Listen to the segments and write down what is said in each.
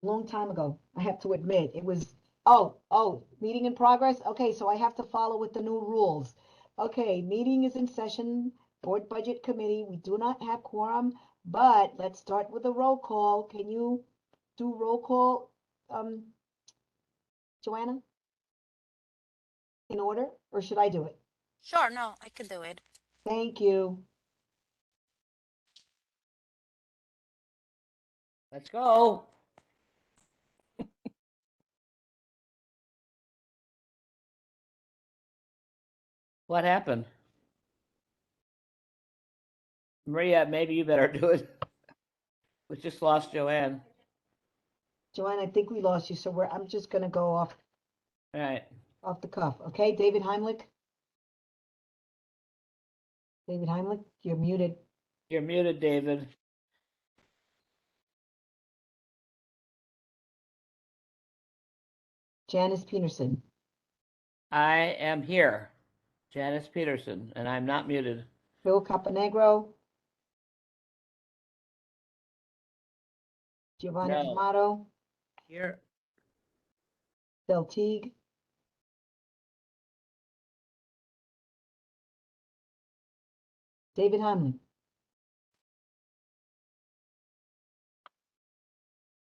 long time ago, I have to admit. It was, meeting in progress. Okay, so I have to follow with the new rules. Okay, meeting is in session, board budget committee. We do not have quorum, but let's start with a roll call. Can you do roll call, um, Joanna, in order, or should I do it? Sure, no, I could do it. Thank you. Let's go. What happened? Maria, maybe you better do it. We just lost Joanne. Joanna, I think we lost you, so I'm just gonna go All right. off the cuff. Okay, David Heimlich? David Heimlich, you're muted. You're muted, David. Janice Peterson. I am here, Janice Peterson, and I'm not muted. Phil Caponegro. Giovanni No. Amato. Here. Del Teague. David Heimlich.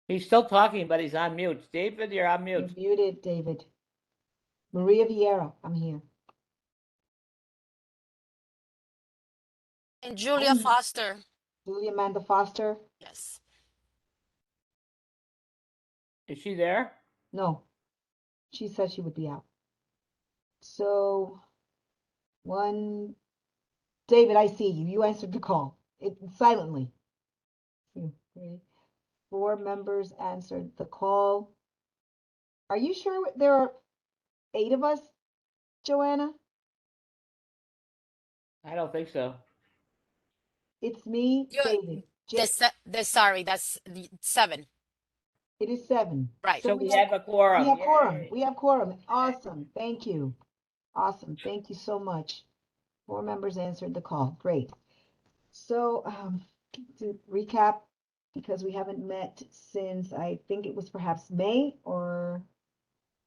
He's still talking, but he's on mute. David, you're on You're mute. muted, David. Maria Vieira, I'm here. And Julia Foster. Julia Amanda Foster. Yes. Is she there? No, she said she would be out. So, David, I see you. You answered the call silently. 2, 3, 4 members answered the call. Are you sure there are 8 of us, Joanna? I don't think so. It's me, David. Sorry, that's 7. It is 7. Right. So we have a quorum. We have quorum. Yay. We have quorum. Awesome. Thank you. Awesome. Thank you so much. 4 members answered the call. Great. So, to recap, because we haven't met since I think it was perhaps May, or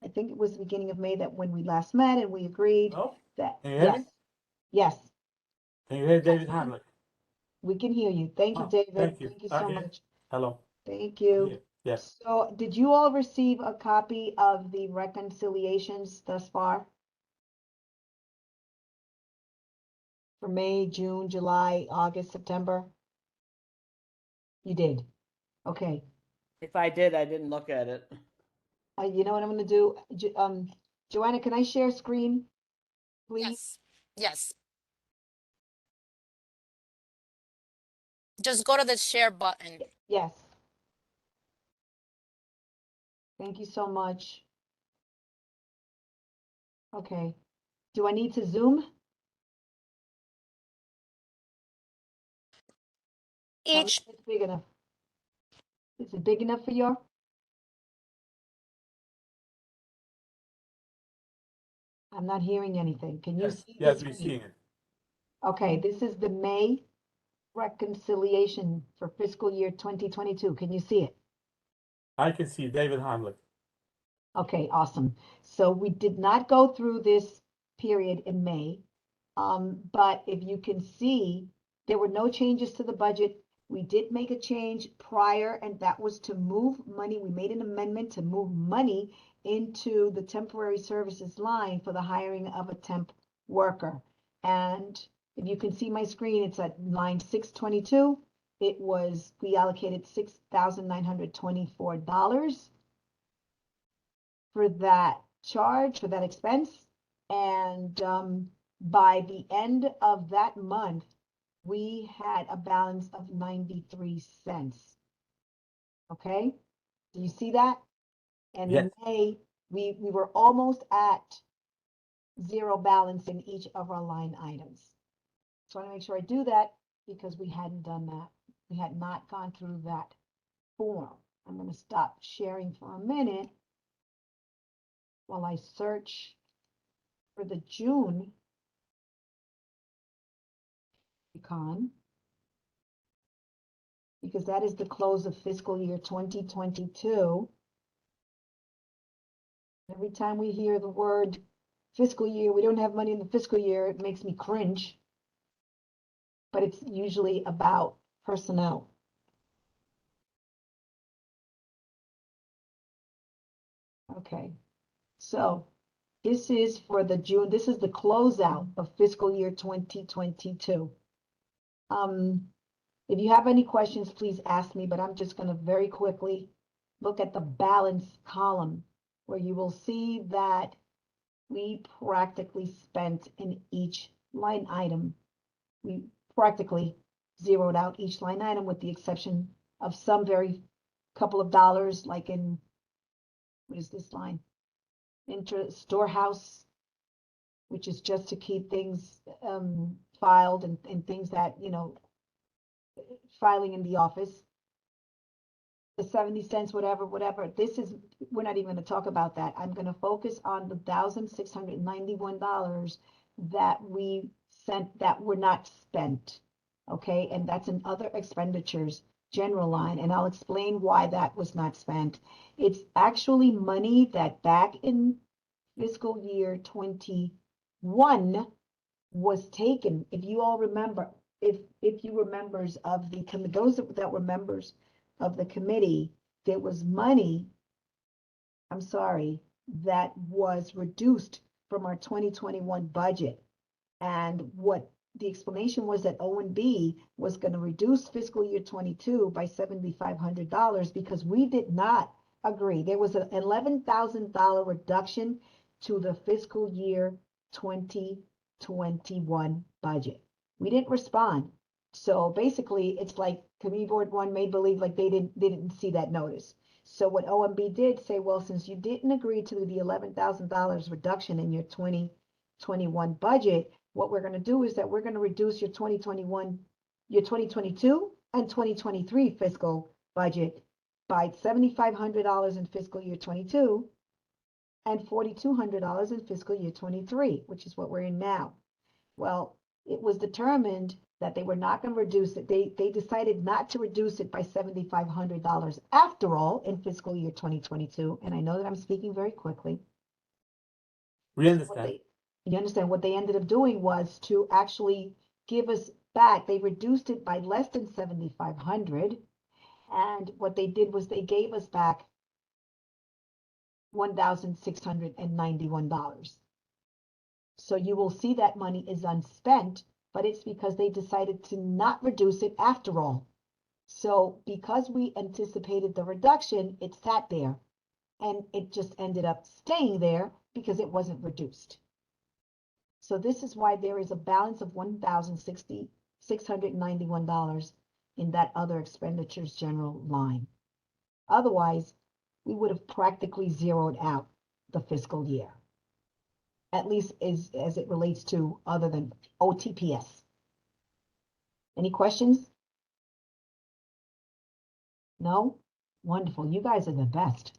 I think it was the beginning of May that when we last met and we agreed Hello? that, Can you hear yes, me? yes, Can you hear David Hamlet? we can hear you. Thank you, Oh, David. thank you. Thank you so Okay. much. Hello. Thank you. Yeah. Yes. So, did you all receive a copy of the reconciliations thus far? For May, June, July, August, September? You did. Okay. If I did, I didn't look at it. You know what I'm gonna do? Joanna, can I share screen, please? Yes. Yes. Just go to the share button. Yes. Thank you so much. Okay. Do I need to zoom? Tell me Each if it's big enough. Is it big enough for you? I'm not hearing anything. Can you Yes. see the Yes, we're screen? seeing it. Okay, this is the May reconciliation for fiscal year 2022. Can you see it? I can see David Hamlet. Okay, awesome. So we did not go through this period in May. But if you can see, there were no changes to the budget. We did make a change prior, and that was to move money. We made an amendment to move money into the temporary services line for the hiring of a temp worker. And if you can see my screen, it's at line 622. We allocated $6,924 for that charge, for that expense. And by the end of that month, we had a balance of 93 cents. Okay, do you see that? And Yes. in May, we were almost at zero balance in each of our line items. So I want to make sure I do that because we hadn't done that. We had not gone through that form. I'm going to stop sharing for a minute while I search for the June recon. because that is the close of fiscal year 2022. Every time we hear the word fiscal year, we don't have money in the fiscal year, it makes me cringe. But it's usually about personnel. Okay, so this is for the June, this is the closeout of fiscal year 2022. If you have any questions, please ask me, but I'm just going to very quickly look at the balance column where you will see that we practically spent in each line item. We practically zeroed out each line item with the exception of some very couple of dollars, like in, what is this line? Storehouse, which is just to keep things filed and things that, you know, filing in the office. The 70 cents, whatever. This is, we're not even going to talk about that. I'm going to focus on the $1,691 that we sent that were not spent. Okay, and that's in other expenditures general line, and I'll explain why that was not spent. It's actually money that back in fiscal year 21 was taken. If you all remember, if you were members of the committee, those that were members of the committee, there was money, I'm sorry, that was reduced from our 2021 budget. And what the explanation was that OMB was going to reduce fiscal year 22 by $7,500 because we did not agree. There was an $11,000 reduction to the fiscal year 2021 budget. We didn't respond. So basically, it's like Committee Board 1 made believe like they didn't see that notice. So what OMB did say, well, since you didn't agree to the $11,000 reduction in your 2021 budget, what we're going to do is that we're going to reduce your 2021, your 2022 and 2023 fiscal budget by $7,500 in fiscal year 22 and $4,200 in fiscal year 23, which is what we're in now. Well, it was determined that they were not going to reduce it. They decided not to reduce it by $7,500 after all in fiscal year 2022. And I know that I'm speaking very quickly. We understand. You understand what they ended up doing was to actually give us back. They reduced it by less than $7,500. And what they did was they gave us back $1,691. So you will see that money is unspent, but it's because they decided to not reduce it after all. So because we anticipated the reduction, it sat there and it just ended up staying there because it wasn't reduced. So this is why there is a balance of $1,691 in that other expenditures general line. Otherwise, we would have practically zeroed out the fiscal year, at least as it relates to other than OTPS. Any questions? No? Wonderful. You guys are the best.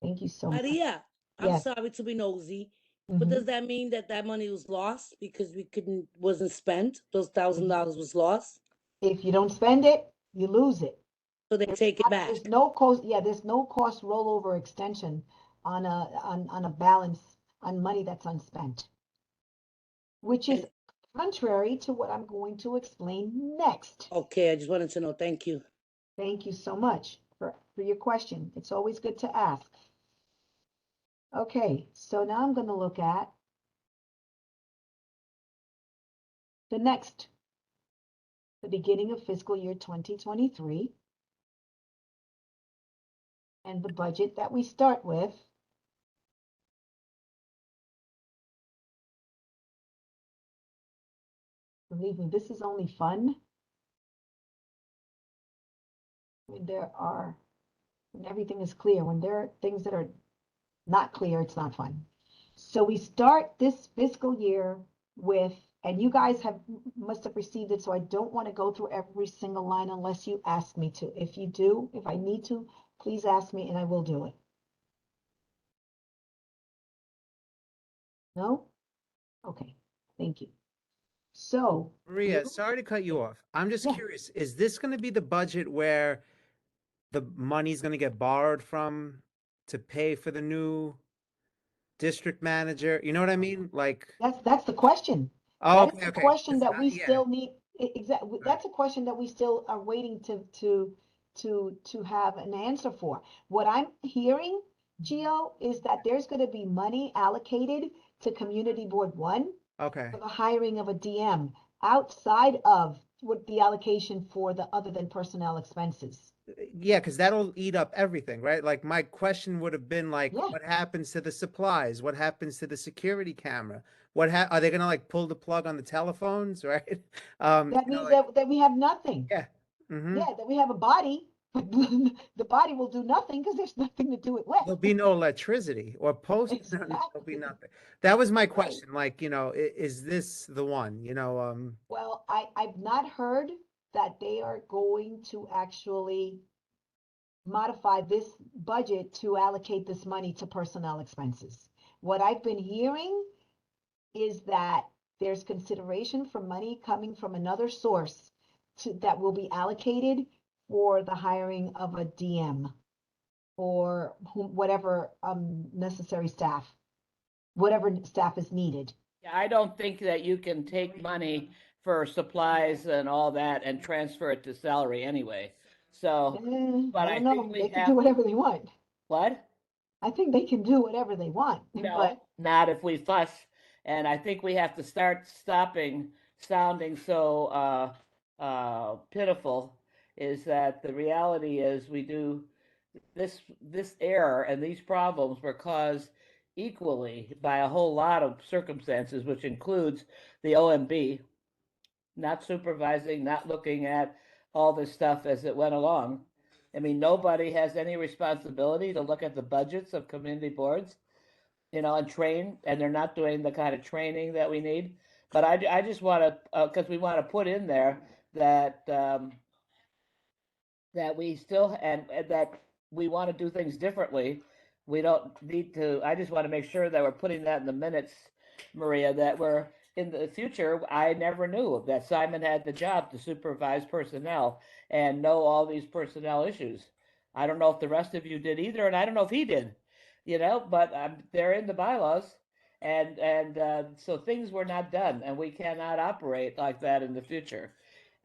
Thank you so much. Maria, I'm Yes. sorry to be nosy, but Mhm. does that mean that that money was lost because we wasn't spent? Those $1,000 was lost, If you don't spend it, you lose it. so they take it back. There's no cost, yeah, there's no cost rollover extension on a balance on money that's unspent. Which is contrary to what I'm going to explain next. Okay, I just wanted to know. Thank you. Thank you so much for your question. It's always good to ask. Okay, so now I'm going to look at the beginning of fiscal year 2023. And the budget that we start with believe me, this is only fun when everything is clear. When there are things that are not clear, it's not fun. So we start this fiscal year with, and you guys must have received it, so I don't want to go through every single line unless you ask me to. If you do, if I need to, please ask me and I will do it. No? Okay, thank you. So, Maria, you- sorry to cut you off. I'm just Yeah. curious, is this going to be the budget where the money's going to get borrowed from to pay for the new district manager? You know what I mean? Like, that's the question. oh, That is okay, the okay. question 'Cause that we yeah, still need, exactly, right. that's a question that we still are waiting to have an answer for. What I'm hearing, Gio, is that there's gonna be money allocated to Community Board One Okay. for the hiring of a DM outside of what the allocation for the other than personnel expenses. Yeah, because that'll eat up everything, right? Like my question would have been like, Yeah. what happens to the supplies? What happens to the security camera? Are they gonna like pull the plug on the telephones, right? That You know, means like, that we have nothing. yeah. Mm-hmm. Yeah, that we have a body, but the body will do nothing because there's nothing to do it with. There'll be no electricity or post. There'll be Exactly. nothing. That was my Right. question. Like, is this the one? Well, I've not heard that they are going to actually modify this budget to allocate this money to personnel expenses. What I've been hearing is that there's consideration for money coming from another source that will be allocated for the hiring of a DM or whatever necessary staff, whatever staff is needed. Yeah, I don't think that you can take money for supplies and all that and transfer it to salary anyway. So, but I I don't think know. we They can have, do whatever they want. what? I think they can do whatever they want, but No, not if we fuss. And I think we have to start stopping sounding so pitiful. Is that the reality is we do this error and these problems were caused equally by a whole lot of circumstances, which includes the OMB not supervising, not looking at all this stuff as it went along. I mean, nobody has any responsibility to look at the budgets of community boards, and train, and they're not doing the kind of training that we need. But I just want to, because we want to put in there that that we still and that we want to do things differently. We don't need to. I just want to make sure that we're putting that in the minutes, Maria, that we're in the future. I never knew that Simon had the job to supervise personnel and know all these personnel issues. I don't know if the rest of you did either, and I don't know if he did, but they're in the bylaws. And so things were not done, and we cannot operate like that in the future.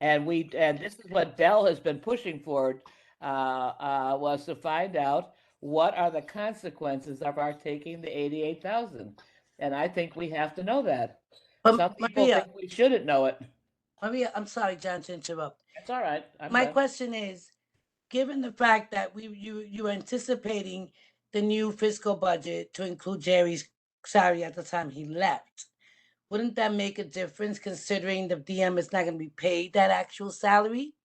And this is what Dell has been pushing for, was to find out what are the consequences of our taking the 88,000. And I think we have to know that. Some people Maria, think we shouldn't know it. Maria, I'm sorry, John, to interrupt. That's all right. I'm My done. question is, given the fact that you were anticipating the new fiscal budget to include Jerry's salary at the time he left, wouldn't that make a difference considering the DM is not going to be paid that actual salary?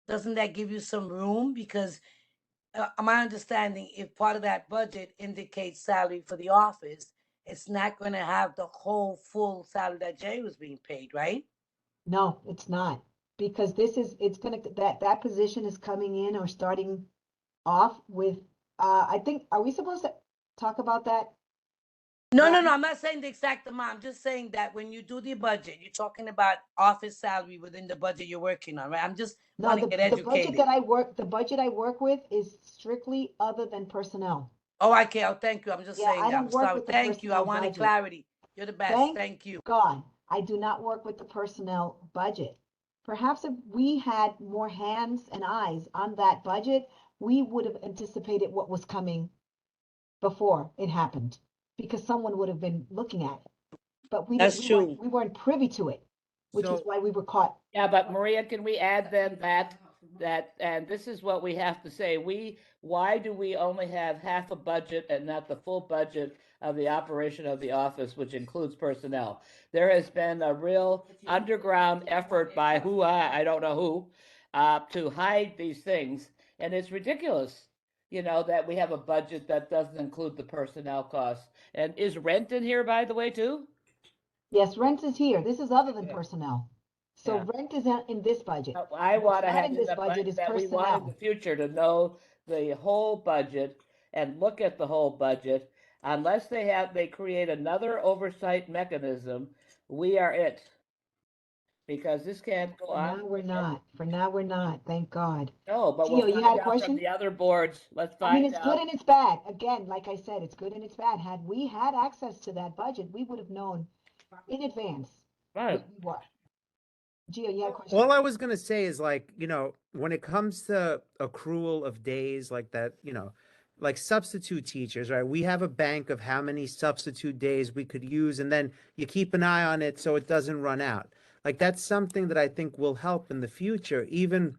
Doesn't that give you some room? Because my understanding, if part of that budget indicates salary for the office, it's not going to have the whole full salary that Jerry was being paid, right? no, it's not. Because it's gonna, that position is coming in or starting off with, I think, are we supposed to talk about that? No, Now, I'm not saying the exact amount. I'm just saying that when you do the budget, you're talking about office salary within the budget you're working on, right? I'm just no, want to get educated. the budget I work with is strictly other than personnel. Oh, okay. Oh, thank you. I'm just Yeah, saying I that. don't I'm work sorry. with the Thank you. I personnel wanted budget. clarity. You're the best. Thank Thank you. God, I do not work with the personnel budget. Perhaps if we had more hands and eyes on that budget, we would have anticipated what was coming before it happened, because someone would have been looking at it. But That's true. we weren't privy to it, which is So, why we were caught. Yeah, but Maria, can we add then and this is what we have to say. Why do we only have half a budget and not the full budget of the operation of the office, which includes personnel? There has been a real underground effort by I don't know who, to hide these things. And it's ridiculous, that we have a budget that doesn't include the personnel costs. And is rent in here, by the way, too? Yes, rent is here. This is other than Yeah. personnel. So Yeah. rent is in this budget. I want to not have in this budget is that we want in the personnel. future to know the whole budget and look at the whole budget. Unless they create another oversight mechanism, we are it. because this can't go For on. now, we're not. For now, we're not. Thank God. No, but Gio, we'll you had find a out from question? the other boards. Let's I mean, find it's good out. and it's bad. Again, like I said, it's good and it's bad. Had we had access to that budget, we would have known in advance Right. what we were. Gio, you had a question? All I was gonna say is like, when it comes to accrual of days like that, like substitute teachers, right? We have a bank of how many substitute days we could use, and then you keep an eye on it so it doesn't run out. Like that's something that I think will help in the future, even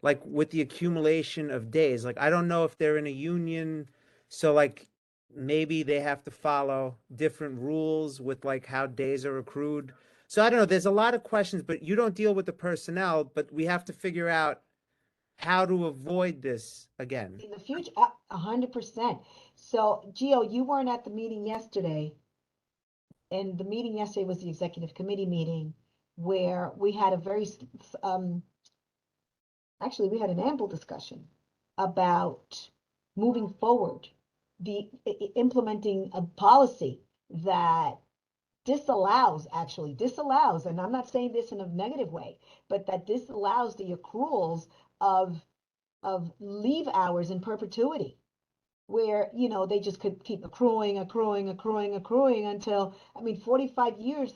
like with the accumulation of days. Like I don't know if they're in a union, so like maybe they have to follow different rules with like how days are accrued. So I don't know. There's a lot of questions, but you don't deal with the personnel, but we have to figure out how to avoid this again. In the future, 100%. So, Gio, you weren't at the meeting yesterday, and the meeting yesterday was the executive committee meeting where we had a actually, we had an ample discussion about moving forward, implementing a policy that disallows, and I'm not saying this in a negative way, but that disallows the accruals of leave hours in perpetuity, where they just could keep accruing until, I mean, 45 years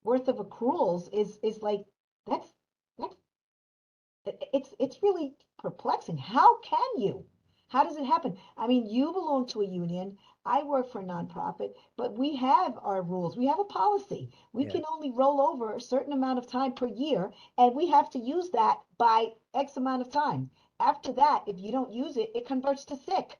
worth of accruals is like, that's it's really perplexing. How does it happen? I mean, you belong to a union. I work for a nonprofit, but we have our rules. We have a policy. We Yeah. can only roll over a certain amount of time per year, and we have to use that by X amount of time. After that, if you don't use it, it converts to sick.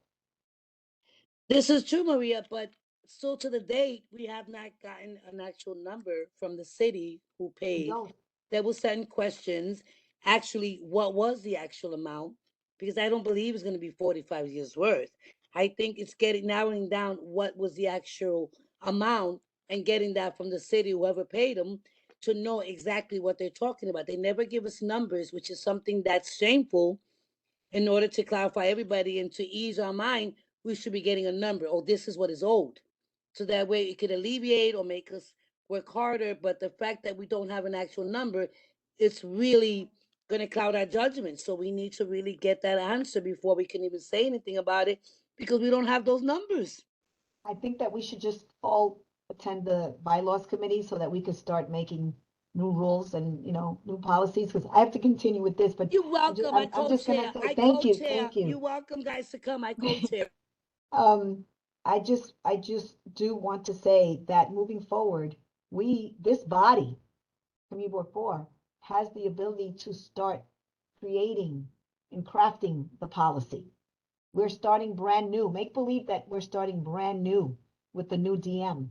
This is true, Maria, but still to the date, we have not gotten an actual number from the city who We paid. don't. There were certain questions. Actually, what was the actual amount? Because I don't believe it's going to be 45 years worth. I think it's narrowing down what was the actual amount and getting that from the city, whoever paid them, to know exactly what they're talking about. They never give us numbers, which is something that's shameful. In order to clarify everybody and to ease our mind, we should be getting a number. Oh, this is what is owed. So that way it could alleviate or make us work harder. But the fact that we don't have an actual number, it's really going to cloud our judgment. So we need to really get that answer before we can even say anything about it, because we don't have those numbers. I think that we should just all attend the bylaws committee so that we could start making new rules and, new policies, because I have to continue with this, but You're welcome. I'm just gonna co-chair. say I thank you, co-chair. thank you. You're welcome, guys, to come. I co-chair. I just do want to say that moving forward, this body, Community Board 4, has the ability to start creating and crafting the policy. We're starting brand new. Make believe that we're starting brand new with the new DM.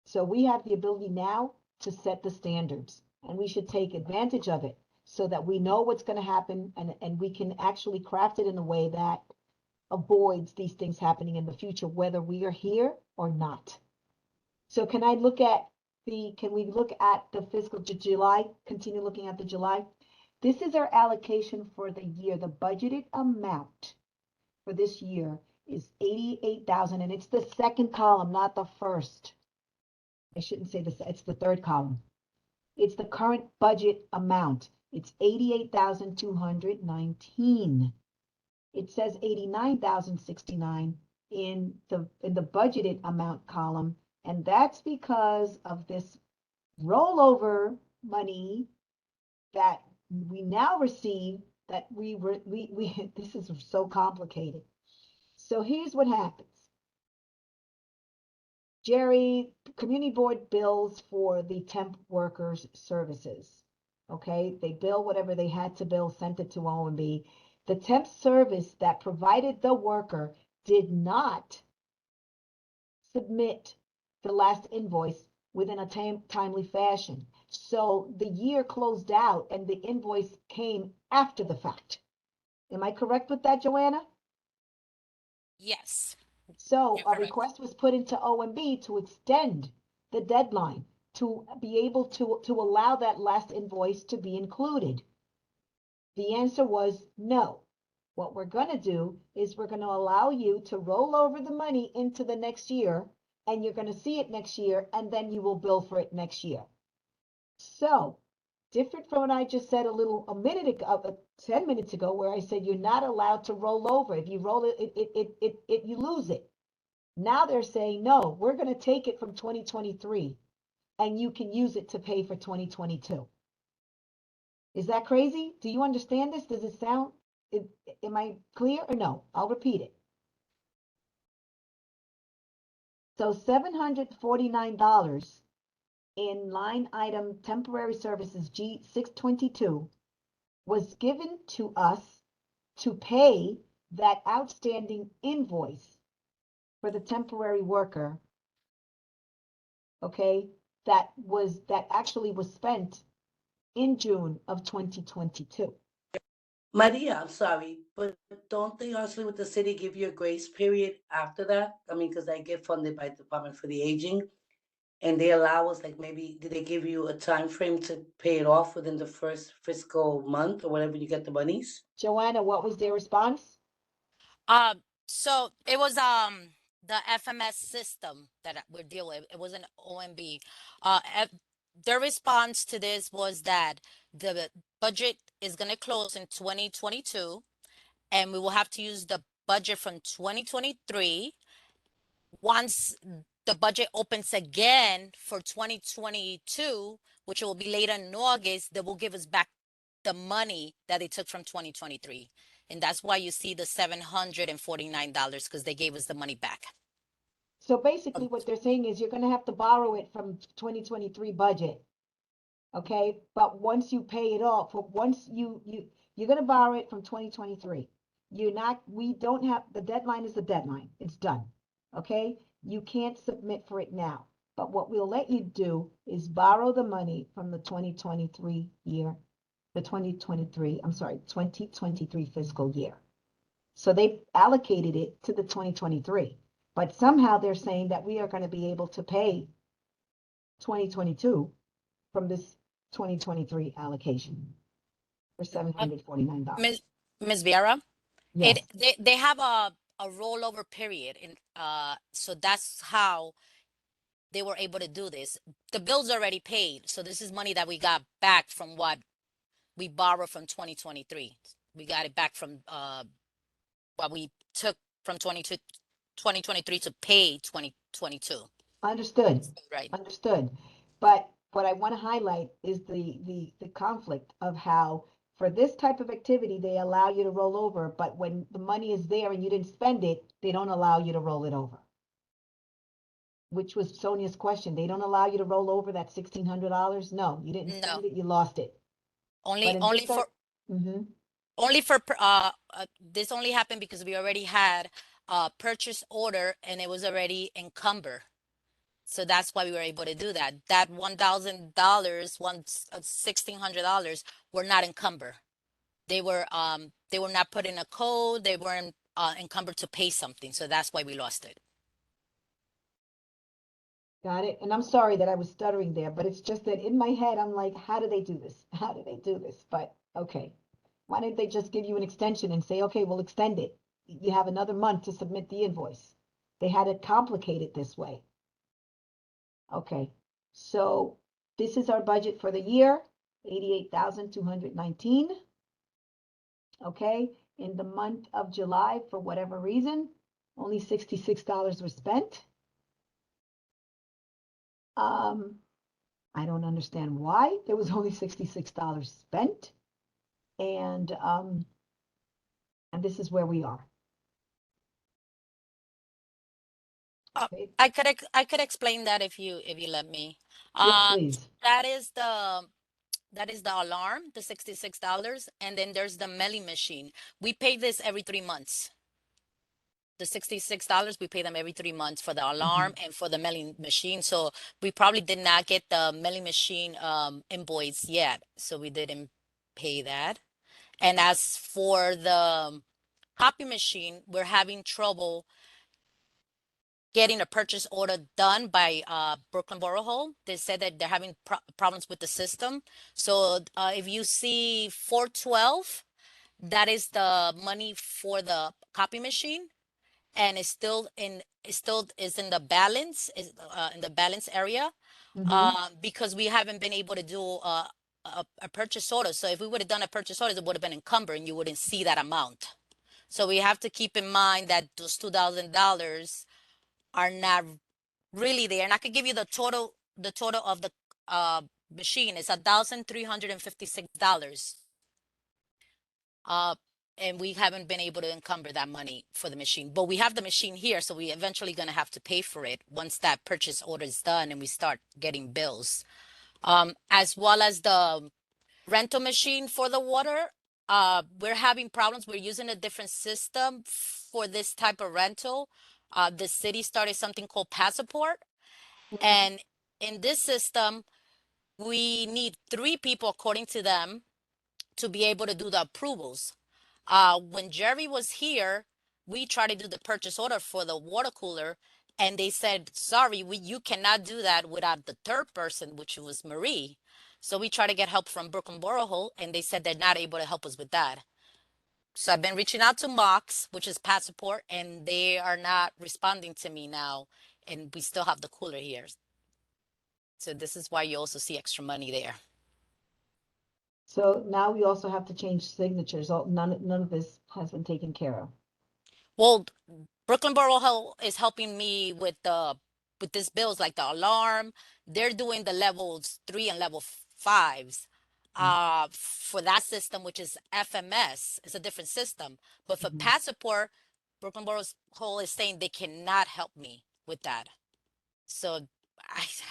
So we have the ability now to set the standards, and we should take advantage of it so that we know what's going to happen, and we can actually craft it in a way that avoids these things happening in the future, whether we are here or not. So can we look at the fiscal July, continue looking at the July? This is our allocation for the year. The budgeted amount for this year is 88,000, and it's the second column, not the first. I shouldn't say this, it's the third column. It's the current budget amount. It's 88,219. It says 89,069 in the budgeted amount column, and that's because of this rollover money that we now receive, that we this is so complicated. So here's what happens. Jerry, community board bills for the temp workers services. Okay, they bill whatever they had to bill, sent it to OMB. The temp service that provided the worker did not submit the last invoice within a timely fashion. So the year closed out and the invoice came after the fact. Am I correct with that, Joanna? Yes. So You're a correct. request was put into OMB to extend the deadline to be able to allow that last invoice to be included. The answer was no. What we're going to do is we're going to allow you to roll over the money into the next year, and you're going to see it next year, and then you will bill for it next year. So different from what I just said a minute ago, 10 minutes ago, where I said you're not allowed to roll over. If you roll it, you lose it. Now they're saying, no, we're going to take it from 2023 and you can use it to pay for 2022. Is that crazy? Do you understand this? Does it sound, am I clear or no? I'll repeat it. So $749 in line item temporary services G622 was given to us to pay that outstanding invoice for the temporary worker. Okay, that actually was spent in June of 2022. Maria, I'm sorry, but don't they also with the city give you a grace period after that? I mean, because I get funded by Department for the Aging, and they allow us, like, maybe, do they give you a time frame to pay it off within the first fiscal month or whatever you get the monies? Joanna, what was their response? So it was the FMS system that we're dealing with. It was an OMB. Their response to this was that the budget is going to close in 2022, and we will have to use the budget from 2023. Once the budget opens again for 2022, which will be later in August, they will give us back the money that they took from 2023. And that's why you see the $749, because they gave us the money back. So basically what they're saying is you're going to have to borrow it from 2023 budget. Okay, but once you pay it off, once you're going to borrow it from 2023. We don't have, the deadline is the deadline. It's done. Okay, you can't submit for it now. But what we'll let you do is borrow the money from the 2023 year, the 2023 fiscal year. So they allocated it to the 2023, but somehow they're saying that we are going to be able to pay 2022 from this 2023 allocation for $749. Ms. Vieira, Yes. they have a rollover period, and so that's how they were able to do this. The bill's already paid, so this is money that we got back from what we borrowed from 2023. We got it back from what we took from 2023 to pay 2022. Understood. Right. Understood. But what I want to highlight is the conflict of how for this type of activity, they allow you to roll over, but when the money is there and you didn't spend it, they don't allow you to roll it over. Which was Sonia's question. They don't allow you to roll over that $1,600? No, you didn't spend it, you lost it. Only for Mhm. this only happened because we already had a purchase order and it was already encumbered. So that's why we were able to do that. That $1,000, $1,600 were not encumbered. They were not put in a code. They weren't encumbered to pay something. So that's why we lost it. Got it. And I'm sorry that I was stuttering there, but it's just that in my head, I'm like, how do they do this? How do they do this? But okay. Why didn't they just give you an extension and say, okay, we'll extend it. You have another month to submit the invoice. They had it complicated this way. Okay, so this is our budget for the year, 88,219. Okay, in the month of July, for whatever reason, only $66 were spent. I don't understand why there was only $66 spent. And this is where we are. Okay. I could explain that if you let me. Yes, please. That is the alarm, the $66, and then there's the mailing machine. We pay this every 3 months. The $66, we pay them every 3 months for the alarm and for the mailing machine. So we probably did not get the mailing machine invoice yet, so we didn't pay that. And as for the copy machine, we're having trouble getting a purchase order done by Brooklyn Borough Hall. They said that they're having problems with the system. So if you see 412, that is the money for the copy machine, and it's still in the balance in the balance area because we haven't been able to do a purchase order. So if we would have done a purchase order, it would have been encumbered and you wouldn't see that amount. So we have to keep in mind that those $2,000 are not really there. And I could give you the total of the machine is $1,356. Uh, and we haven't been able to encumber that money for the machine, but we have the machine here, so we eventually going to have to pay for it once that purchase order is done and we start getting bills. As well as the rental machine for the water. We're having problems. We're using a different system for this type of rental. The city started something called Passport. And in this system, we need 3 people, according to them, to be able to do the approvals. When Jerry was here, we tried to do the purchase order for the water cooler, and they said, sorry, you cannot do that without the third person, which was Marie. So we tried to get help from Brooklyn Borough, and they said they're not able to help us with that. So I've been reaching out to Mox, which is Passport, and they are not responding to me now, and we still have the cooler here. So this is why you also see extra money there. So now we also have to change signatures. None of this has been taken care of. Well, Brooklyn Borough is helping me with this bills, like the alarm. They're doing the levels 3 and level 5s for that system, which is FMS. It's a different system. But for Passport, Brooklyn Borough is saying they cannot help me with that. So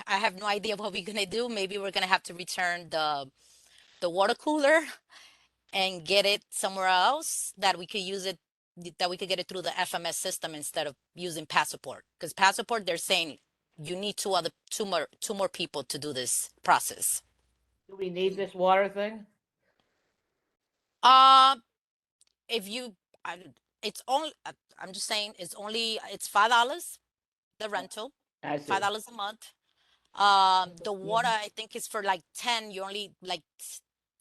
I have no idea what we're gonna do. Maybe we're gonna have to return the water cooler and get it somewhere else that we could use it, that we could get it through the FMS system instead of using Passport. Because Passport, they're saying you need two more people to do this process. Do we need this water thing? If you, it's only, I'm just saying, it's $5 the rental, I see. $5 a month. The water, I think, is for like 10. You only like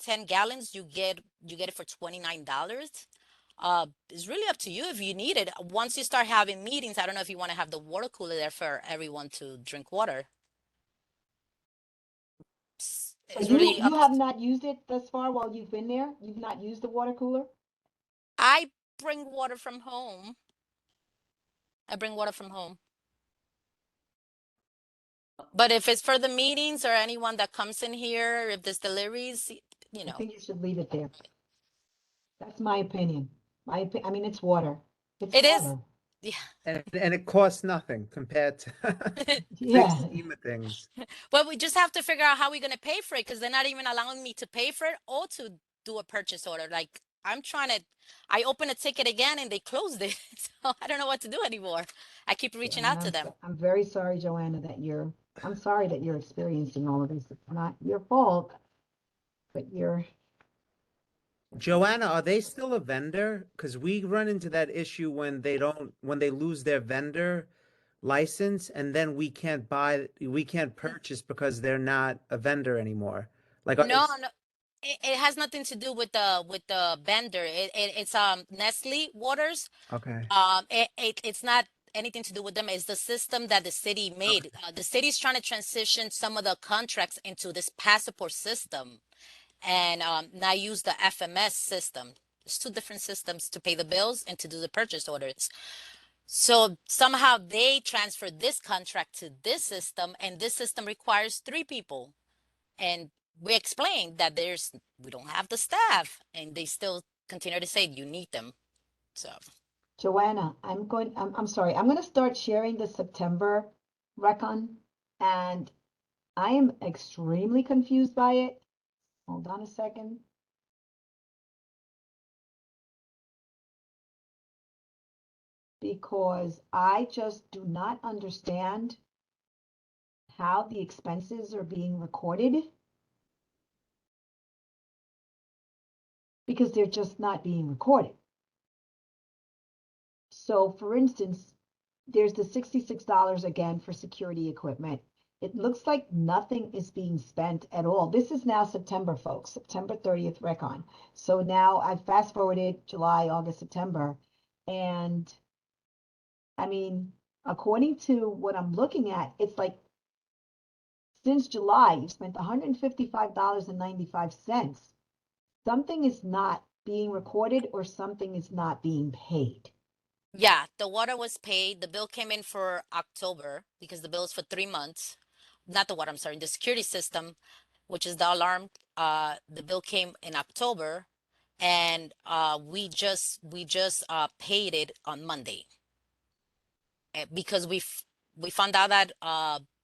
10 gallons. You get it for $29. It's really up to you if you need it. Once you start having meetings, I don't know if you want to have the water cooler there for everyone to drink water. So It's you really up have not used it thus far while you've been there? You've not used the water cooler? I bring water from home. I bring water from home. But if it's for the meetings or anyone that comes in here, if there's deliveries, you I know. think you should leave it there. That's my opinion. I mean, it's water. It's It is. water. Yeah. And it costs nothing compared to Yeah. big scheme of things. Well, we just have to figure out how we're going to pay for it because they're not even allowing me to pay for it or to do a purchase order. Like I opened a ticket again and they closed it. So I don't know what to do anymore. I keep reaching out to them. I'm very sorry, Joanna, I'm sorry that you're experiencing all of this. It's not your fault, but Joanna, are they still a vendor? Because we run into that issue when they lose their vendor license and then we can't purchase because they're not a vendor anymore. Like, No, no. It has nothing to do with the vendor. It's Nestle Waters. okay. It's not anything to do with them. It's the system that the city made. The city's trying to transition some of the contracts into this Passport system, and now use the FMS system. There's 2 different systems to pay the bills and to do the purchase orders. So somehow they transfer this contract to this system, and this system requires 3 people. And we explained that we don't have the staff, and they still continue to say you need them. So. Joanna, I'm sorry. I'm going to start sharing the September recon, and I am extremely confused by it. Hold on a second. Because I just do not understand how the expenses are being recorded. Because they're just not being recorded. So for instance, there's the $66 again for security equipment. It looks like nothing is being spent at all. This is now September, folks, September 30th recon. So now I've fast forwarded July, August, September. And I mean, according to what I'm looking at, it's like since July, you've spent $155.95. Something is not being recorded or something is not being paid. Yeah, the water was paid. The bill came in for October because the bill is for 3 months. Not the water, I'm sorry, the security system, which is the alarm. The bill came in October, and we just paid it on Monday. Because we found out that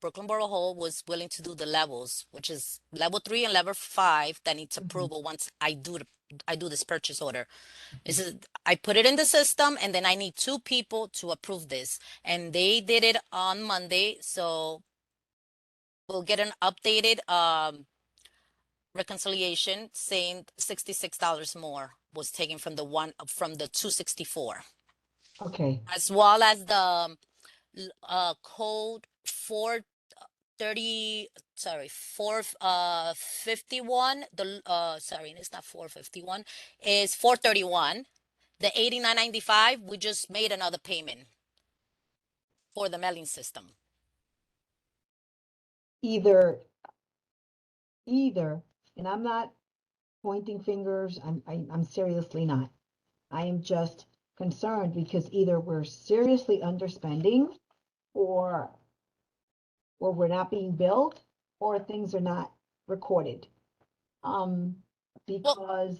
Brooklyn Borough Hall was willing to do the levels, which is level 3 and level 5 that needs approval once I do this purchase order. This is I put it in the system, and then I need 2 people to approve this, and they did it on Monday. So we'll get an updated reconciliation saying $66 more was taken from the 264, Okay, as well as the code 51. The sorry, it's not 451, is 431. The 89.95, we just made another payment for the mailing system. either, and I'm not pointing fingers, I'm seriously not. I am just concerned because either we're seriously underspending or we're not being billed or things are not recorded. Because,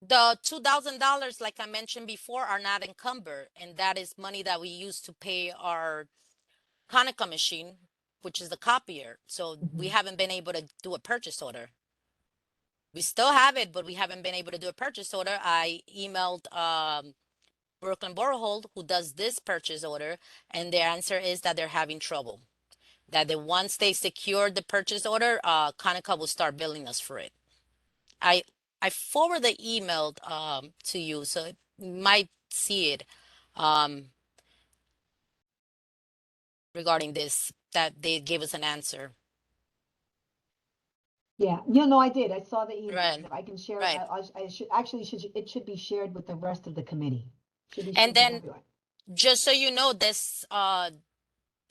The $2,000, like I mentioned before, are not encumbered, and that is money that we use to pay our Hanukkah machine, which is the copier. So we haven't been able to do a purchase order. We still have it, but we haven't been able to do a purchase order. I emailed Brooklyn Borough Hold, who does this purchase order, and their answer is that they're having trouble. Once they secure the purchase order, Hanukkah will start billing us for it. I forward the email to you, so you might see it regarding this, that they gave us an answer. yeah, no, I did. I saw the email. Right, If I can share it, right. it should be shared with the rest of the committee. Should be And shared with then, everyone. just so you know, the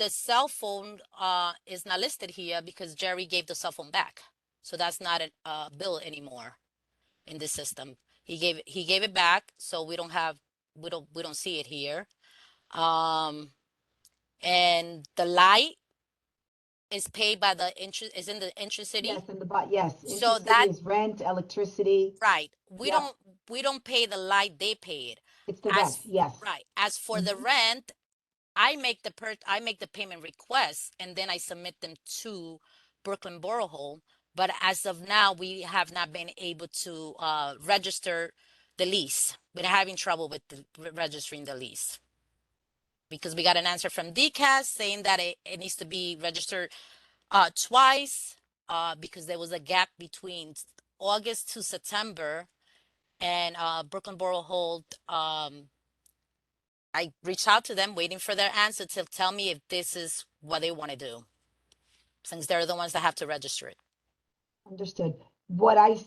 cell phone is not listed here because Jerry gave the cell phone back. So that's not a bill anymore in this system. He gave it back, so we don't see it here. And the light is paid by the interest, is in the Intracity. Yes, yes, So intercity that, is rent, electricity. right, Yep. we don't pay the light, they pay it. It's the rent, yes. Right, as for the rent, I make the payment request, and then I submit them to Brooklyn Borough Hall. But as of now, we have not been able to register the lease. We're having trouble with registering the lease because we got an answer from DCAS saying that it needs to be registered twice because there was a gap between August to September, and Brooklyn Borough Hold. I reached out to them waiting for their answer to tell me if this is what they want to do, since they're the ones that have to register it. Understood. What I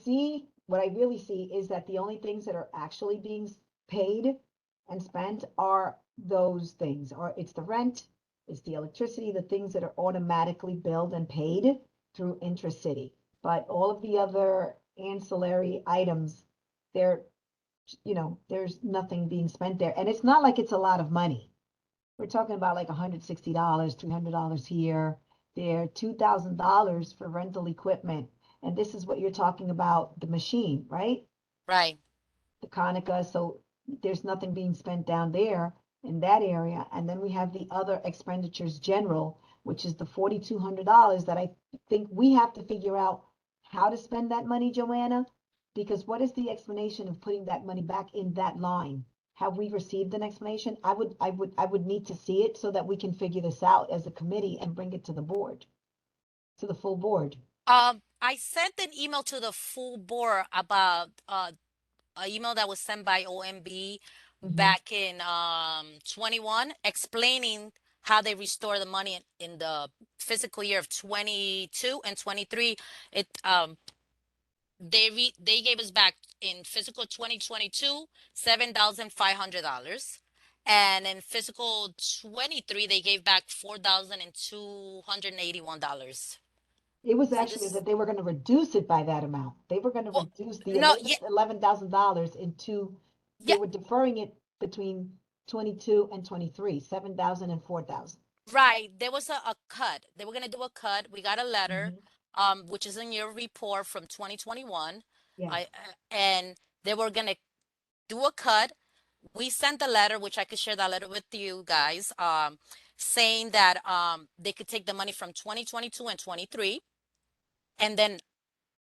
really see is that the only things that are actually being paid and spent are those things, or it's the rent, it's the electricity, the things that are automatically billed and paid through Intracity. But all of the other ancillary items, there's nothing being spent there. And it's not like it's a lot of money. We're talking about like $160, $300 here, there, $2,000 for rental equipment. And this is what you're talking about, the machine, right? Right. The Konica, so there's nothing being spent down there in that area. And then we have the other expenditures general, which is the $4,200 that I think we have to figure out how to spend that money, Joanna. Because what is the explanation of putting that money back in that line? Have we received an explanation? I would need to see it so that we can figure this out as a committee and bring it to the board, to the full board. I sent an email to the full board about an email that was sent by OMB back in 21, explaining how they restore the money in the fiscal year of 22 and 23. They gave us back in fiscal 2022 $7,500, And in fiscal 23, they gave back $4,281. It was So actually this, that they were gonna reduce it by that amount. They were gonna well, reduce the no, yeah, $11,000 into, yeah, they were deferring it between 22 and 23, 7,000 and 4,000. right. There was a cut. They were gonna do a cut. We got a letter, Mhm. which is in your report from 2021. Yes, And they were gonna do a cut. We sent a letter, which I could share that letter with you guys, saying that they could take the money from 2022 and 23. And then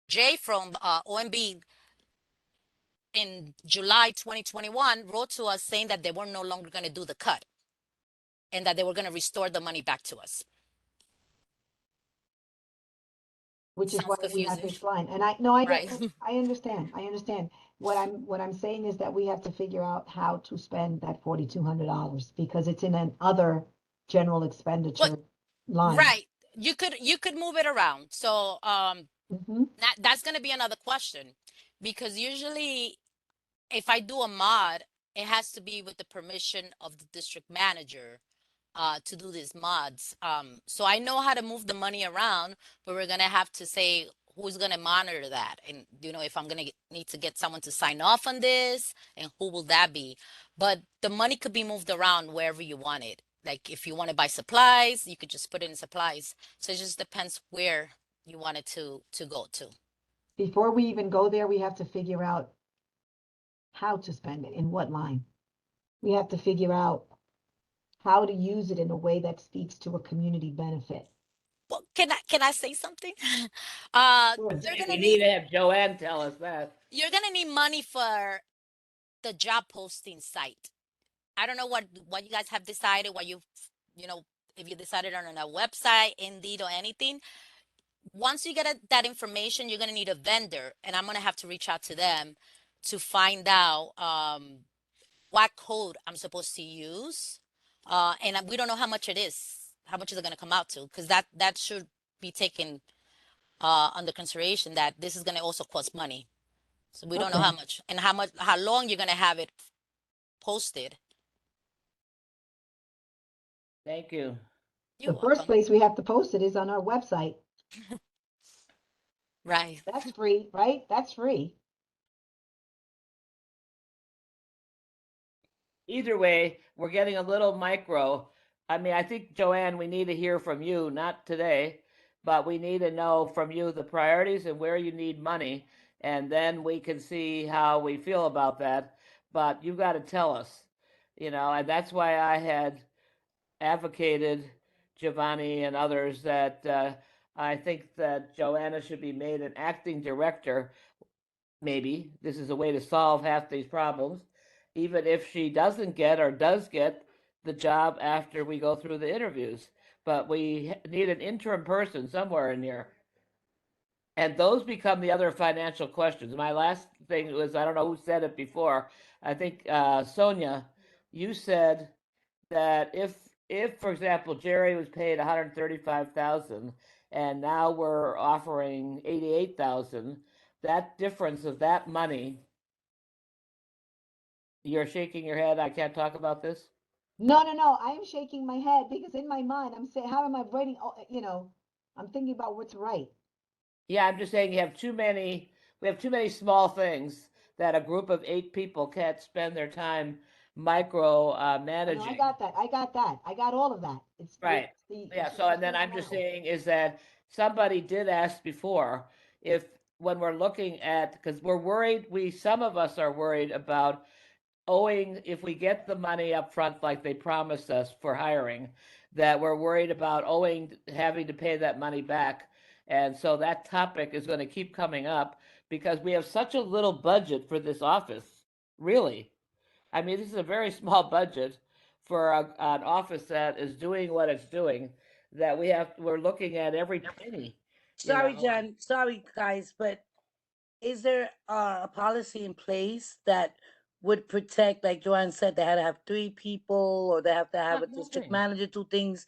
Jay from OMB in July 2021 wrote to us saying that they were no longer going to do the cut and that they were going to restore the money back to us. which is why Sounds we have confusing, this line. And I, no, I right? get, I understand, I understand. What I'm saying is that we have to figure out how to spend that $4,200 because it's in an other general But expenditure line. right, you could move it around. So Mhm. that's going to be another question, because usually if I do a mod, it has to be with the permission of the district manager to do these mods. So I know how to move the money around, but we're gonna have to say who's gonna monitor that, and if I'm gonna need to get someone to sign off on this, and who will that be? But the money could be moved around wherever you want it. Like if you want to buy supplies, you could just put it in supplies. So it just depends where you want it to go to. Before we even go there, we have to figure out how to spend it, in what line. We have to figure out how to use it in a way that speaks to a community benefit. Well, can I say something? Sure. They're We gonna need need to have Joanne tell us that. you're gonna need money for the job posting site. I don't know what you guys have decided, what you know, if you decided on a website, Indeed, or anything. Once you get that information, you're gonna need a vendor, and I'm gonna have to reach out to them to find out what code I'm supposed to use. And we don't know how much it is. How much is it gonna come out to? Because that should be taken under consideration, that this is gonna also cost money. So we don't know Okay. how much and how long you're gonna have it posted. Thank you. You're The first welcome. place we have to post it is on our website. Right. That's free, right? That's free. Either way, we're getting a little micro. I mean, I think, Joanne, we need to hear from you, not today, but we need to know from you the priorities and where you need money, and then we can see how we feel about that. But you've got to tell us, and that's why I had advocated, Giovanni and others, that I think that Joanna should be made an acting director. Maybe this is a way to solve half these problems, even if she doesn't get or does get the job after we go through the interviews. But we need an interim person somewhere in here. And those become the other financial questions. My last thing was, I don't know who said it before. I think Sonia, you said that if for example Jerry was paid 135,000 and now we're offering 88,000, that difference of that money, you're shaking your head, I can't talk about this. No, no, no. I am shaking my head because in my mind, I'm saying, how am I writing? Oh, I'm thinking about what's right. Yeah, I'm just saying we have too many small things that a group of 8 people can't spend their time micro Oh, no, I managing. got that. I got that. I got all of that. Right. It's Yeah. just So, the and then I'm just fundamental. saying is that somebody did ask before, if when we're looking at, because we're worried, some of us are worried about owing, if we get the money up front like they promised us for hiring, that we're worried about owing, having to pay that money back. And so that topic is going to keep coming up because we have such a little budget for this office, really. I mean, this is a very small budget for an office that is doing what it's doing, that we're looking at every penny, you Sorry, know. John. Sorry, guys, but is there a policy in place that would protect, like Joanne said, they had to have 3 people or they have to have a district Nothing. manager, 2 things?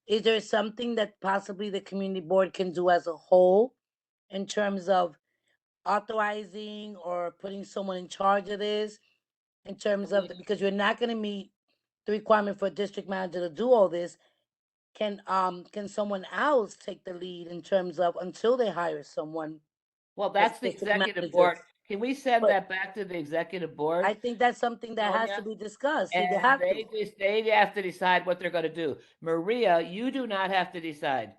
Is there something that possibly the community board can do as a whole in terms of authorizing or putting someone in charge of this? In terms of because you're not going to meet the requirement for a district manager to do all this, can someone else take the lead in terms of until they hire someone? Well, that's the district executive manager. board. Can we send But- that back to the executive board? I think that's something that has to Sonia? be discussed. They And have to. they have to decide what they're gonna do. Maria, you do not have to decide.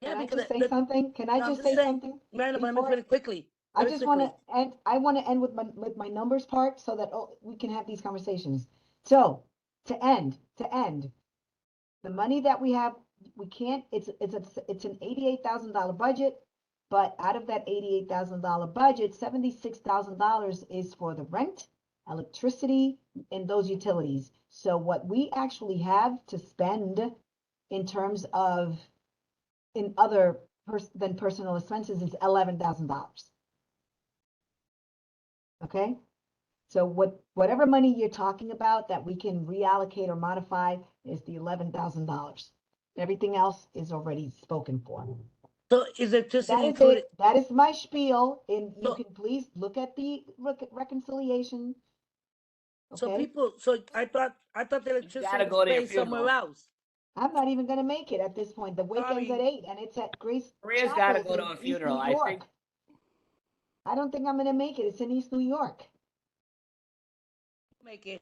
Yeah, Can I because just say something? Can I no, I'm just just say saying- something? Miranda, but let me before- finish quickly. I very just want quickly. to end, I want to end with my numbers part so that we can have these conversations. So to end, the money that we have, we can't, it's an $88,000 budget, but out of that $88,000 budget, $76,000 is for the rent, electricity, and those utilities. So what we actually have to spend in terms of in other than personal expenses is $11,000. Okay? So whatever money you're talking about that we can reallocate or modify is the $11,000. Everything else is already spoken for. So is it just That is included? it. That is my spiel, and you So- can please look at the reconciliation. So Okay? people, so I thought the electricity gotta was go to your paid somewhere funeral. else. I'm not even gonna make it at this point. The wake ends at Sorry. 8 and it's at Grace Maria's gotta Chapel go to in a East funeral. New I York. think I don't think I'm gonna make it. It's in East New York. Make it.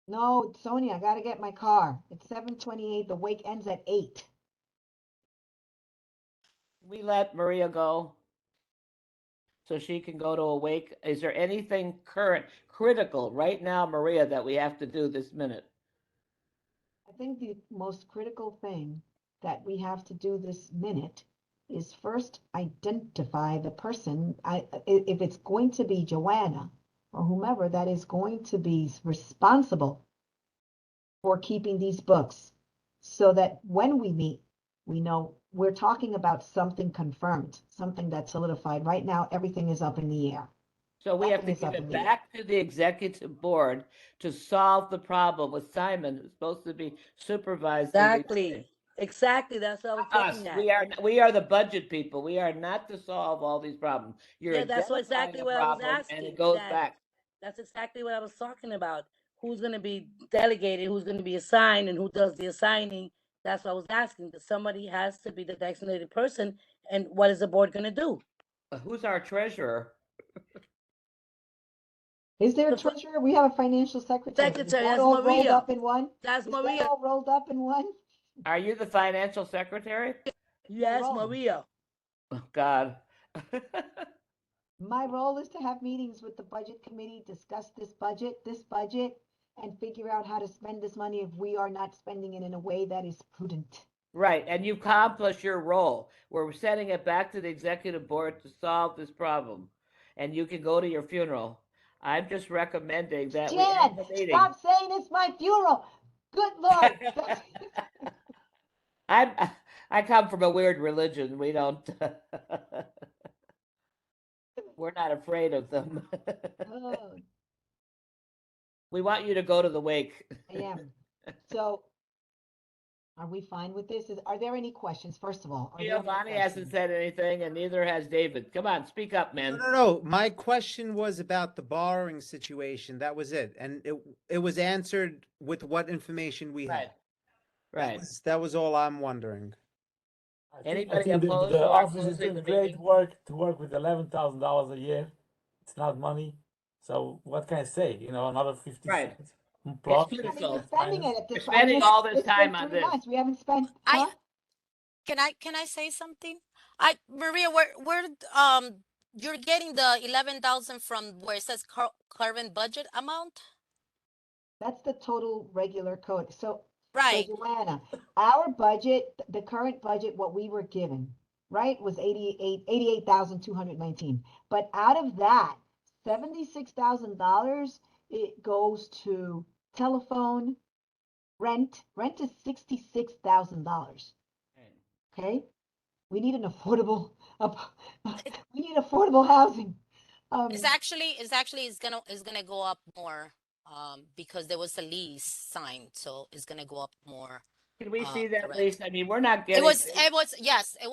No, Sonia, I gotta get my car. It's 7:28. The wake ends at 8. we let Maria go so she can go to a wake. Is there anything critical right now, Maria, that we have to do this minute? I think the most critical thing that we have to do this minute is first identify the person. If it's going to be Joanna or whomever that is going to be responsible for keeping these books, so that when we meet, we know we're talking about something confirmed, something that's solidified. Right now, everything is up in the air. So we have to Nothing is give up in it the air. back to the executive board to solve the problem with Simon, who's supposed to be supervising. Exactly. That's what I was Us, looking at. we are the budget people. We are not to solve all these problems. You're Yeah, that's identifying exactly a what I was problem asking. and it goes that- back. That's exactly what I was talking about. Who's going to be delegated, who's going to be assigned, and who does the assigning. That's what I was asking. That somebody has to be the designated person, and what is the board going to do? Who's our treasurer? Is there a The fi- treasurer? We have a financial secretary. Is Secretary, that that's all rolled Maria. up in one? That's Is that Maria. all rolled up in one? Are you the financial secretary? Yes, role. Maria. Oh, God. My role is to have meetings with the budget committee, discuss this budget, and figure out how to spend this money if we are not spending it in a way that is prudent. Right, and you accomplish your role. We're sending it back to the executive board to solve this problem. And you can go to your funeral. I'm just recommending that we Jan, end the meeting. stop saying it's my funeral. Good Lord. I come from a weird religion. We don't we're not afraid of them. Oh, We want you to go to the wake. I am. So, are we fine with this? Are there any questions, first of all? Are there any Giovanni hasn't questions? said anything, and neither has David. Come on, speak up, No, man. no. My question was about the borrowing situation. That was it. And it was answered with what information we Right. had. Right. That was all I'm wondering. Anybody I think opposed the to our office is closing doing the great meeting? work to work with $11,000 a year. It's not money. So what can I say? You know, another 50 Right. cents plus. It's We haven't beautiful. even spending it at We're this. spending all this it's been time on 3 this. months. We haven't spent. I- huh? Can I say something? Maria, where you're getting the 11,000 from where it says current budget amount? That's the total regular code. So Right. Joanna, our budget, the current budget, what we were given, right, was 88,219. But out of that, $76,000, it goes to telephone, rent. Rent is $66,000. Okay? We need an affordable, we need affordable housing. It's gonna go up more because there was a lease signed, so it's gonna go up more. Can we see that, correct. please? I mean, we're not It getting. was yes, it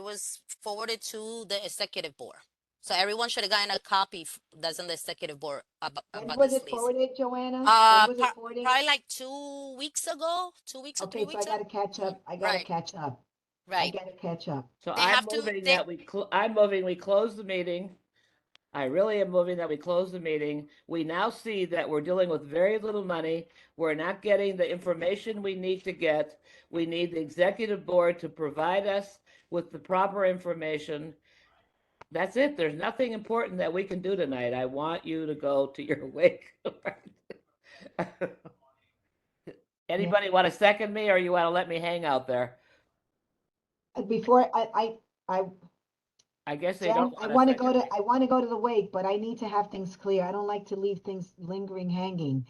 was forwarded to the executive board. So everyone should have gotten a copy that's on the executive board When about was this it lease. forwarded, Joanna? Uh, When was it forwarded? Probably like 2 weeks ago, 2 weeks or 3 Okay, so I weeks ago. gotta catch up. I gotta Right, catch up. I right. gotta catch up. So They I'm have to- moving they- that I'm moving we close the meeting. I really am moving that we close the meeting. We now see that we're dealing with very little money. We're not getting the information we need to get. We need the executive board to provide us with the proper information. That's it. There's nothing important that we can do tonight. I want you to go to your wake. Anybody want to second me, or you want to let me hang out there? Before I guess they Jen, don't I want want to second go me. to, I want to go to the wake, but I need to have things clear. I don't like to leave things lingering, hanging.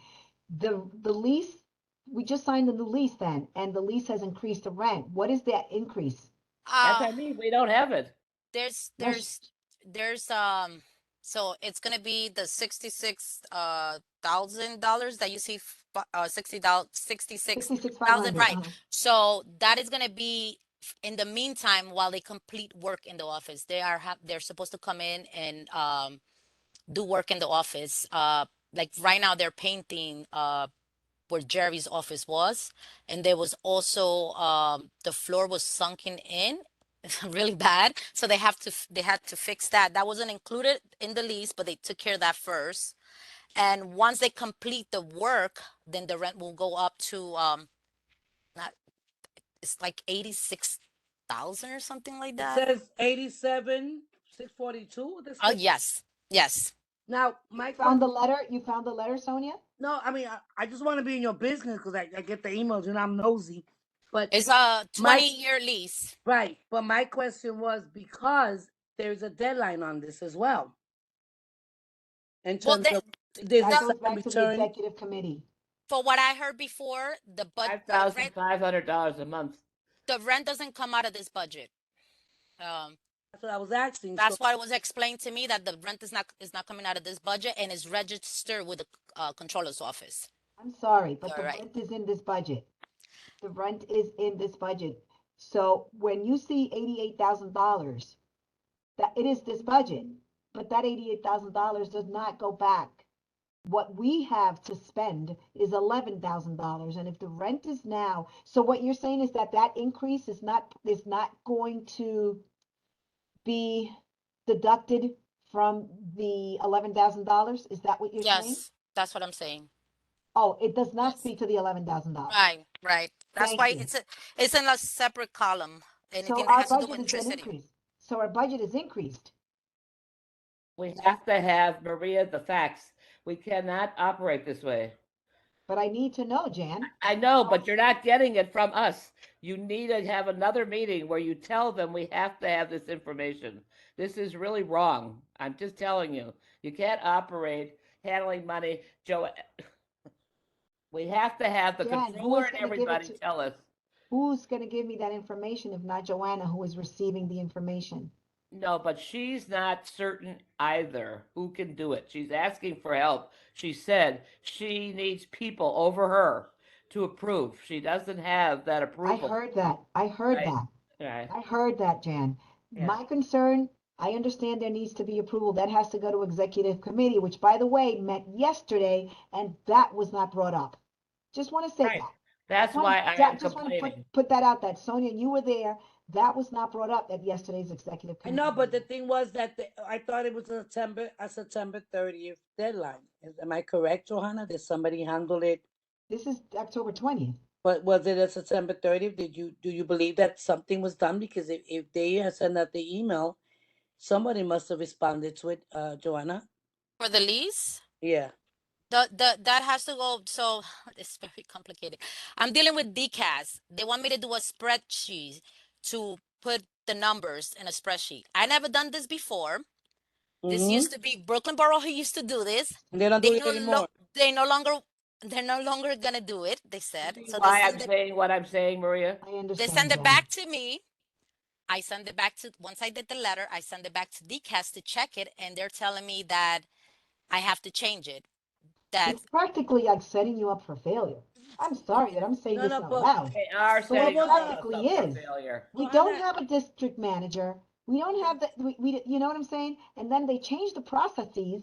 The lease, we just signed the new lease then, and the lease has increased the rent. What is that increase? That's what Uh, I mean. We don't have it. there's No, so it's gonna be the $66,000 that you see, $66,000, 6,600. right? So that is gonna be in the meantime while they complete work in the office. They're supposed to come in and do work in the office. Like right now they're painting where Jerry's office was, and there was also the floor was sunken in really bad, so they had to fix that. That wasn't included in the lease, but they took care of that first. And once they complete the work, then the rent will go up to not it's like 86,000 or something like It that. says 87,642. Oh yes. Now, my Found the letter? You found the letter, Sonia? no, I mean, I just want to be in your business because I get the emails and I'm nosy. But It's a My- 20-year lease. right, but my question was because there's a deadline on this as well. In Well, terms of there's a That goes second back to the return. executive committee. For what I heard before, the $5,500 a month. rent doesn't come out of this budget. That's what I was asking. That's So, why it was explained to me that the rent is not coming out of this budget and is registered with the controller's office. I'm sorry, but the All right. rent is in this budget. The rent is in this budget. So when you see $88,000, that it is this budget, but that $88,000 does not go back. What we have to spend is $11,000, and if the rent is now, so what you're saying is that that increase is not going to be deducted from the $11,000? Is that what you're saying? Yes, that's what I'm saying. Oh, it does not Yes. speak to the $11,000. Right. That's Thank why you. it's in a separate column. Anything So that our has to do budget with has been electricity. increased. So our budget is increased. We have to have, Maria, the facts. We cannot operate this way. But I need to know, Jan. I know, but you're not getting it from us. You need to have another meeting where you tell them we have to have this information. This is really wrong. I'm just telling you. You can't operate handling money. Joe, we have to have the Jan, who controller is and gonna give it everybody to- tell us. Who's going to give me that information if not Joanna, who is receiving the information? No, but she's not certain either who can do it. She's asking for help. She said she needs people over her to approve. She doesn't have that I approval. heard that. I heard Right. that. Right. I heard that, Jan. Yeah. My concern, I understand there needs to be approval. That has to go to executive committee, which by the way, met yesterday, and that was not brought up. Just want to say Right. that. That's why I am Just want to complaining. put that out that Sonia, you were there. That was not brought up at yesterday's executive I committee. know, but the meeting. thing was that I thought it was a September 30th deadline. Am I correct, Johanna? Did somebody handle it? This is October 20th. But was it a September 30th? Do you believe that something was done? Because if they had sent out the email, somebody must have responded to it, Joanna. For the lease, Yeah. that has to go. So it's very complicated. I'm dealing with DCAS. They want me to do a spreadsheet to put the numbers in a spreadsheet. I never done this before. This Mhm. used to be Brooklyn Borough who used to do this. They don't do They it no, anymore. they're no longer gonna do it. They said so. Why I'm saying what I'm saying, Maria? I They understand. send it Jan. back to me. I send it back to once I did the letter, I send it back to DCAS to check it, and they're telling me that I have to change it. That It's practically like setting you up for failure. I'm sorry that I'm saying No, this no, out but- loud. They are So setting it us up practically for is. failure. We Johanna- don't have a district manager. We don't have the, you know what I'm saying? And then they changed the processes.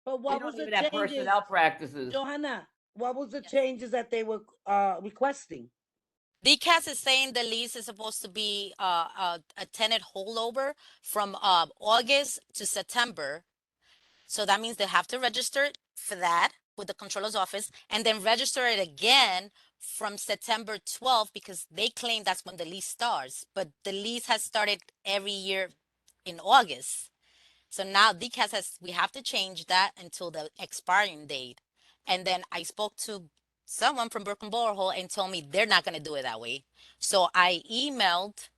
But We what don't was the even have changes, personnel practices. Johanna? What was the Yes. changes that they were requesting? DCAS is saying the lease is supposed to be a tenant holdover from August to September. So that means they have to register it for that with the controller's office and then register it again from September 12th because they claim that's when the lease starts. But the lease has started every year in August. So now DCAS says we have to change that until the expiring date. And then I spoke to someone from Brooklyn Borough Hall and told me they're not going to do it that way. So I emailed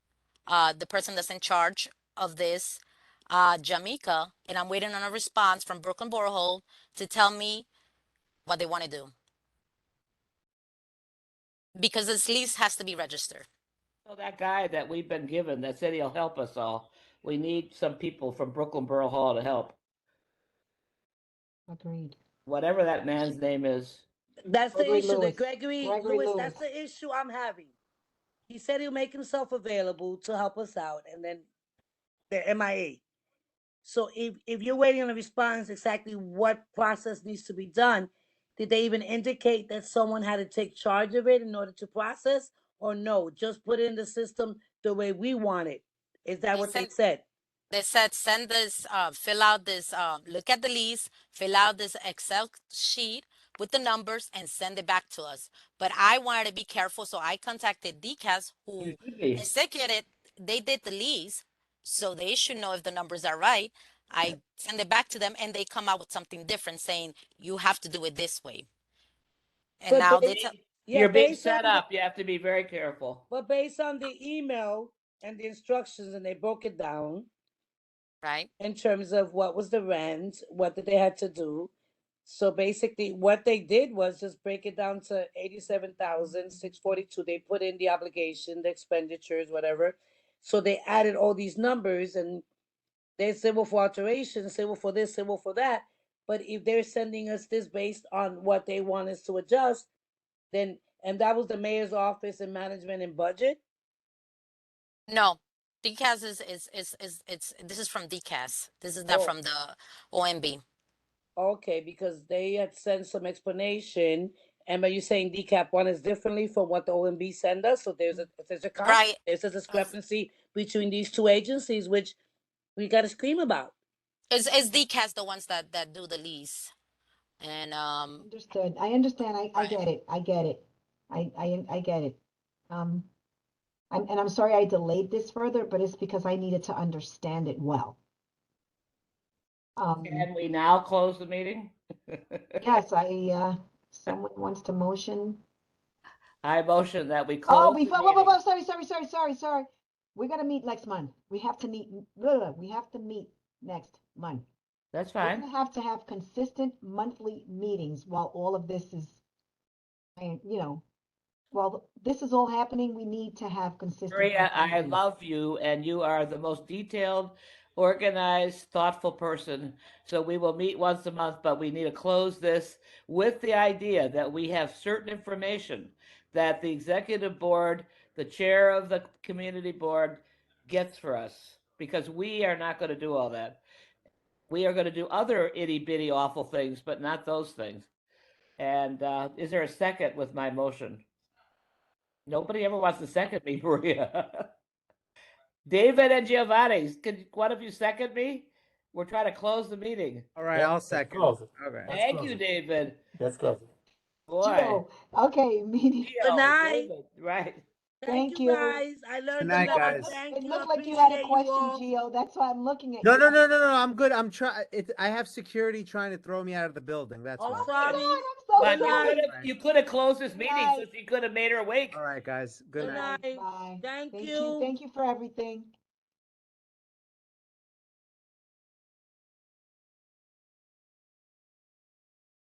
the person that's in charge of this, Jamaica, and I'm waiting on a response from Brooklyn Borough Hall to tell me what they want to do. Because this lease has to be registered. So that guy that we've been given that said he'll help us all, we need some people from Brooklyn Borough Hall to help. Agreed. Whatever that man's name is. That's the Gregory issue. Lewis. That Gregory Gregory Lewis, that's Lewis. the issue I'm having. He said he'll make himself available to help us out, and then they're MIA. So if you're waiting on a response, exactly what process needs to be done, did they even indicate that someone had to take charge of it in order to process, or no, just put it in the system the way we want it? Is that They what they said- said? They said send this, fill out this, look at the lease, fill out this Excel sheet with the numbers and send it back to us. But I wanted to be careful, so I contacted DCAS, who You should be. executed, they did the lease, so they should know if the numbers are right. I send it back to them and they come out with something different saying, you have to do it this way. And But now they- they tell, Yeah, You're being based on set the- up. You have to be very careful. But based on the email and the instructions, and they broke it down right? in terms of what was the rent, what did they had to do. So basically, what they did was just break it down to 87,642. They put in the obligation, the expenditures, whatever. So they added all these numbers, and they said, well, for alterations, say, well, for this, say, well, for that. But if they're sending us this based on what they want us to adjust, then, and that was the mayor's office and management and budget. No, DCAS it's this is from DCAS. This is not Oh. from the OMB. Okay, because they had sent some explanation. And are you saying decap one is differently from what the OMB send us? So there's a Right. there's a discrepancy between these two agencies, which we got to scream about. It's DCAS the ones that do the lease. And Understood. I understand. I Right. get it. I get it. I get it. I'm sorry I delayed this further, but it's because I needed to understand it well. Can we now close the meeting? Yes, someone wants to motion. I motion that we Oh, close the before, meeting. sorry. We're gonna meet next month. We have to meet, we have to meet next month. That's We're fine. gonna have to have consistent monthly meetings while all of this is, while this is all happening, we need to have consistent. Maria, monthly I meetings. love you, and you are the most detailed, organized, thoughtful person. So we will meet once a month, but we need to close this with the idea that we have certain information that the executive board, the chair of the community board gets for us, because we are not going to do all that. We are going to do other itty bitty awful things, but not those things. And is there a second with my motion? Nobody ever wants to second me, Maria. David and Giovanni, can one of you second me? We're trying to close the meeting. All right, Yeah, I'll let's second. close it. Okay. Let's Thank close you, it. David. Let's close it. Boy. Joe, okay, meeting. Gio, night. David, right. Thank you you. guys. I learned night, a lot. guys. Thank It you. looked like you had a Appreciate question, all. Gio. That's why I'm looking at No, you. no. I'm good. I'm trying. I have security trying to throw me out of the building. That's Oh, all. sorry. God, I'm But so you sorry. could have you could have closed this meeting so Night. she could have made her wake. All right, guys. Good Good night. night. Bye. Thank you. Thank you for everything.